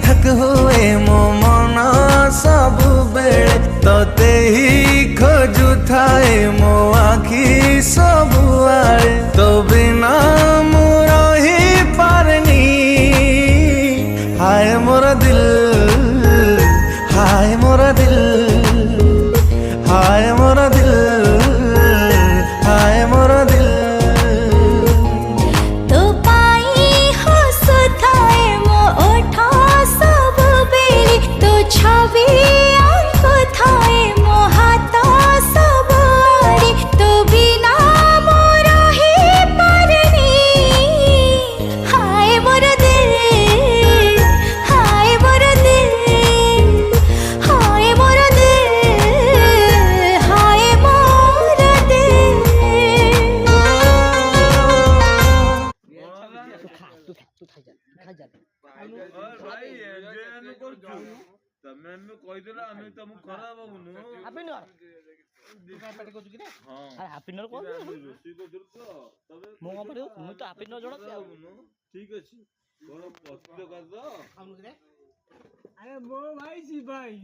धक हुए मो मन सबु बेले तते ही खोजु थाए मो आखि सबुआड़े तो बिना मु रही पारनी हाय मोरा दिल हाय मोरा दिल हाय मोरा दिल हाय मोरा दिल तो पाई हो सुधाए मो ओठा सब बेली तो छवि अंक थाए मो हाथा सब आड़ी तो बिना मोरा ही पारनी हाय मोरा दिल हाय मोरा दिल हाय मोरा दिल हाय मोरा दिल तू खा जा भाई एजेन करछु तमे में कहि देला हम तुम खराब होनु हैप्पी न्यू ईयर काय पार्टी करछु कि रे हां अरे हैप्पी न्यू ईयर कोन रोसी को दर तो तबे मो पर मु तो हैप्पी न्यू ईयर जोड़ा ठीक अछि कोन पस्त कर दो हम रे अरे वो भाई जी भाई